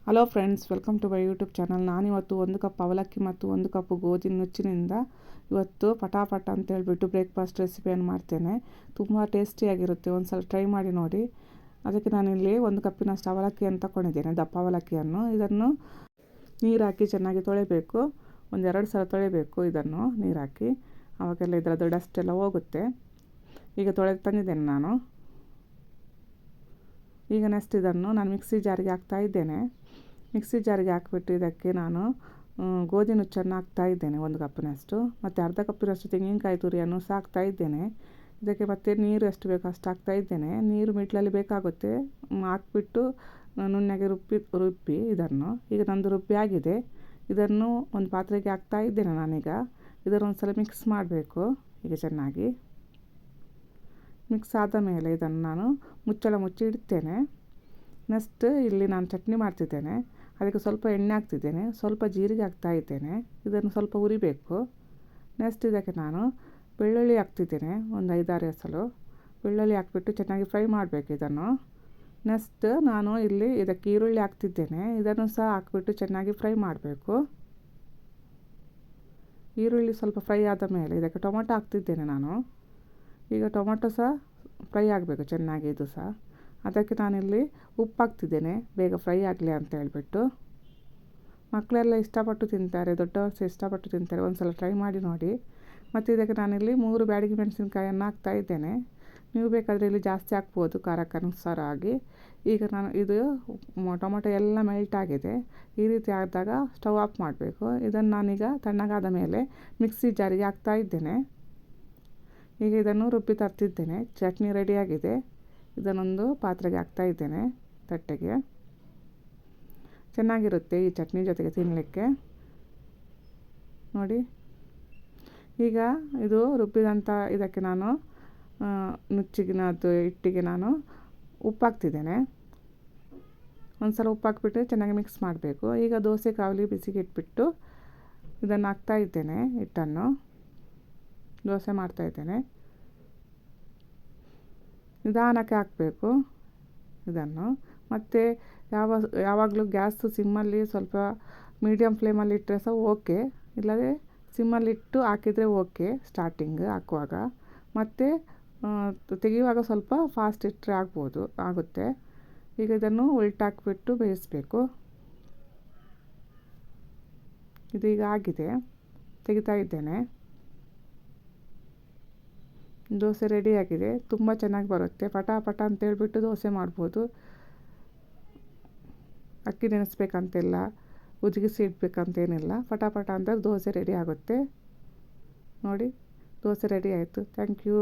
Hello friends, welcome to my YouTube channel. ನಾನಿವತ್ತು 1 cup ಅವಲಕ್ಕಿ ಮತ್ತು 1 ಕಪ್ ಗೋಧಿ ನುಚ್ಚಿನಿಂದ ಇವತ್ತು ಪಟಾಪಟ ಅಂತ ಹೇಳ್ಬಿಟ್ಟು ಬ್ರೇಕ್ಫಾಸ್ಟ್ ರೆಸಿಪಿಯನ್ನು ಮಾಡ್ತೇನೆ. ತುಂಬ ಟೇಸ್ಟಿಯಾಗಿರುತ್ತೆ. ಒಂದು ಸಲ ಟ್ರೈ ಮಾಡಿ ನೋಡಿ. ಅದಕ್ಕೆ ನಾನಿಲ್ಲಿ 1 ಕಪ್ಪಿನಷ್ಟು ಅವಲಕ್ಕಿಯನ್ನು ತಗೊಂಡಿದ್ದೇನೆ, ದಪ್ಪ ಅವಲಕ್ಕಿಯನ್ನು. ಇದನ್ನು ನೀರು ಹಾಕಿ ಚೆನ್ನಾಗಿ ತೊಳೆಯಬೇಕು. 1-2 ಸಲ ತೊಳೆಯಬೇಕು ಇದನ್ನು ನೀರು ಹಾಕಿ. ಆವಾಗೆಲ್ಲ ಇದರದ್ದು ಡಸ್ಟ್ ಎಲ್ಲ ಹೋಗುತ್ತೆ. ಈಗ ತೊಳೆದು ತಂದಿದ್ದೇನೆ ನಾನು. ಈಗ ನೆಕ್ಸ್ಟ್ ಇದನ್ನು ನಾನು ಮಿಕ್ಸಿ ಜಾರಿಗೆ ಹಾಕ್ತಾ ಇದ್ದೇನೆ. ಮಿಕ್ಸಿ ಜಾರಿಗೆ ಹಾಕಿಬಿಟ್ಟು ಇದಕ್ಕೆ ನಾನು ಗೋಧಿ ನುಚ್ಚನ್ನು ಹಾಕ್ತಾ ಇದ್ದೇನೆ 1 ಕಪ್ಪಿನಷ್ಟು. ಮತ್ತು ಅರ್ಧ ಕಪ್ಪಿನಷ್ಟು ತೆಂಗಿನಕಾಯಿ ತುರಿಯನ್ನು ಸಹ ಹಾಕ್ತಾ ಇದ್ದೇನೆ. ಇದಕ್ಕೆ ಮತ್ತೆ ನೀರು ಎಷ್ಟು ಬೇಕೋ ಅಷ್ಟು ಹಾಕ್ತಾ ಇದ್ದೇನೆ. ನೀರು ಮಿಡ್ಲಲ್ಲಿ ಬೇಕಾಗುತ್ತೆ. ಹಾಕ್ಬಿಟ್ಟು ನುಣ್ಣಗೆ ರುಬ್ಬಿ ಇದನ್ನು. ಈಗ ನಂದು ರುಬ್ಬಿ ಆಗಿದೆ. ಇದನ್ನು ಒಂದು ಪಾತ್ರೆಗೆ ಹಾಕ್ತಾ ಇದ್ದೇನೆ ನಾನೀಗ. ಇದನ್ನು ಸಲ ಮಿಕ್ಸ್ ಮಾಡಬೇಕು ಈಗ ಚೆನ್ನಾಗಿ. ಮಿಕ್ಸ್ ಆದ ಮೇಲೆ ಇದನ್ನು ನಾನು ಮುಚ್ಚಳ ಮುಚ್ಚಿ ಇಡ್ತೇನೆ. ನೆಕ್ಸ್ಟ್ ಇಲ್ಲಿ ನಾನು ಚಟ್ನಿ ಮಾಡ್ತಿದ್ದೇನೆ. ಅದಕ್ಕೆ ಸ್ವಲ್ಪ ಎಣ್ಣೆ ಹಾಕ್ತಿದ್ದೇನೆ, ಸ್ವಲ್ಪ ಜೀರಿಗೆ ಹಾಕ್ತಾ ಇದ್ದೇನೆ. ಇದನ್ನು ಸ್ವಲ್ಪ ಹುರಿಬೇಕು. ನೆಕ್ಸ್ಟ್ ಇದಕ್ಕೆ ನಾನು ಬೆಳ್ಳುಳ್ಳಿ ಹಾಕ್ತಿದ್ದೇನೆ, ಒಂದು 5-6 ಎಸಳು ಬೆಳ್ಳುಳ್ಳಿ ಹಾಕ್ಬಿಟ್ಟು ಚೆನ್ನಾಗಿ ಫ್ರೈ ಮಾಡಬೇಕು ಇದನ್ನು. ನೆಕ್ಸ್ಟ್ ನಾನು ಇಲ್ಲಿ ಇದಕ್ಕೆ ಈರುಳ್ಳಿ ಹಾಕ್ತಿದ್ದೇನೆ. ಇದನ್ನು ಸಹ ಹಾಕ್ಬಿಟ್ಟು ಚೆನ್ನಾಗಿ ಫ್ರೈ ಮಾಡಬೇಕು. ಈರುಳ್ಳಿ ಸ್ವಲ್ಪ ಫ್ರೈ ಆದ ಮೇಲೆ ಇದಕ್ಕೆ ಟೊಮೊಟೊ ಹಾಕ್ತಿದ್ದೇನೆ ನಾನು. ಈಗ ಟೊಮೊಟೊ ಸಹ ಫ್ರೈ ಆಗಬೇಕು ಚೆನ್ನಾಗಿ ಇದು ಸಹ. ಅದಕ್ಕೆ ನಾನಿಲ್ಲಿ ಉಪ್ಪು ಹಾಕ್ತಿದ್ದೇನೆ, ಬೇಗ ಫ್ರೈ ಆಗಲಿ ಅಂತ ಹೇಳ್ಬಿಟ್ಟು. ಮಕ್ಕಳೆಲ್ಲ ಇಷ್ಟಪಟ್ಟು ತಿಂತಾರೆ, ದೊಡ್ಡವರು ಸಹ ಇಷ್ಟಪಟ್ಟು ತಿಂತಾರೆ. ಒಂದು ಸಲ ಟ್ರೈ ಮಾಡಿ ನೋಡಿ. ಮತ್ತು ಇದಕ್ಕೆ ನಾನಿಲ್ಲಿ 3 ಬ್ಯಾಡಗಿ ಮೆಣಸಿನಕಾಯನ್ನು ಹಾಕ್ತಾ ಇದ್ದೇನೆ. ನೀವು ಬೇಕಾದರೆ ಇಲ್ಲಿ ಜಾಸ್ತಿ ಹಾಕ್ಬೋದು ಖಾರಕ್ಕನುಸಾರ ಆಗಿ. ಈಗ ನಾನು ಇದು ಟೊಮೊಟೊ ಎಲ್ಲ ಮೆಲ್ಟ್ ಆಗಿದೆ. ಈ ರೀತಿ ಆದಾಗ ಸ್ಟವ್ ಆಫ್ ಮಾಡಬೇಕು. ಇದನ್ನು ನಾನೀಗ ತಣ್ಣಗಾದ ಮೇಲೆ ಮಿಕ್ಸಿ ಜಾರಿಗೆ ಹಾಕ್ತಾ ಇದ್ದೇನೆ. ಈಗ ಇದನ್ನು ರುಬ್ಬಿ ತರ್ತಿದ್ದೇನೆ. ಚಟ್ನಿ ರೆಡಿಯಾಗಿದೆ. ಇದನ್ನೊಂದು ಪಾತ್ರೆಗೆ ಹಾಕ್ತಾ ಇದ್ದೇನೆ, ತಟ್ಟೆಗೆ. ಚೆನ್ನಾಗಿರುತ್ತೆ ಈ ಚಟ್ನಿ ಜೊತೆಗೆ ತಿನ್ನಲಿಕ್ಕೆ ನೋಡಿ. ಈಗ ಇದು ರುಬ್ಬಿದಂಥ ಇದಕ್ಕೆ ನಾನು ನುಚ್ಚಿಗಿನದ್ದು ಹಿಟ್ಟಿಗೆ ನಾನು ಉಪ್ಪು ಹಾಕ್ತಿದ್ದೇನೆ. ಒಂದು ಸಲ ಉಪ್ಪು ಹಾಕ್ಬಿಟ್ಟು ಚೆನ್ನಾಗಿ ಮಿಕ್ಸ್ ಮಾಡಬೇಕು. ಈಗ ದೋಸೆ ಕಾವಲಿ ಬಿಸಿಗೆ ಇಟ್ಬಿಟ್ಟು ಇದನ್ನು ಹಾಕ್ತಾ ಇದ್ದೇನೆ. ಹಿಟ್ಟನ್ನು ದೋಸೆ ಮಾಡ್ತಾಯಿದ್ದೇನೆ. ನಿಧಾನಕ್ಕೆ ಹಾಕಬೇಕು ಇದನ್ನು. ಮತ್ತು ಯಾವಾಗಲೂ ಗ್ಯಾಸು ಸಿಮ್ಮಲ್ಲಿ ಸ್ವಲ್ಪ ಮೀಡಿಯಮ್ ಫ್ಲೇಮಲ್ಲಿ ಇಟ್ಟರೆ ಸಹ ಓಕೆ, ಇಲ್ಲವೇ ಸಿಮ್ಮಲ್ಲಿಟ್ಟು ಹಾಕಿದರೆ ಓಕೆ ಸ್ಟಾರ್ಟಿಂಗ್ ಹಾಕುವಾಗ. ಮತ್ತು ತೆಗೆಯುವಾಗ ಸ್ವಲ್ಪ ಫಾಸ್ಟ್ ಇಟ್ಟರೆ ಆಗುತ್ತೆ. ಈಗ ಇದನ್ನು ಉಲ್ಟಾಕಿಬಿಟ್ಟು ಬೇಯಿಸಬೇಕು. ಇದೀಗ ಆಗಿದೆ, ತೆಗಿತಾ ಇದ್ದೇನೆ. ದೋಸೆ ರೆಡಿಯಾಗಿದೆ. ತುಂಬ ಚೆನ್ನಾಗಿ ಬರುತ್ತೆ. ಪಟ ಅಂತ ಹೇಳ್ಬಿಟ್ಟು ದೋಸೆ ಮಾಡ್ಬೋದು. ಅಕ್ಕಿ ನೆನೆಸ್ಬೇಕಂತಿಲ್ಲ, ಉಜ್ಜಿಗಿಸಿ ಇಡಬೇಕಂತೇನಿಲ್ಲ. ಪಟ ಅಂತ ದೋಸೆ ರೆಡಿ ಆಗುತ್ತೆ ನೋಡಿ. ದೋಸೆ ರೆಡಿ ಆಯಿತು. Thank you.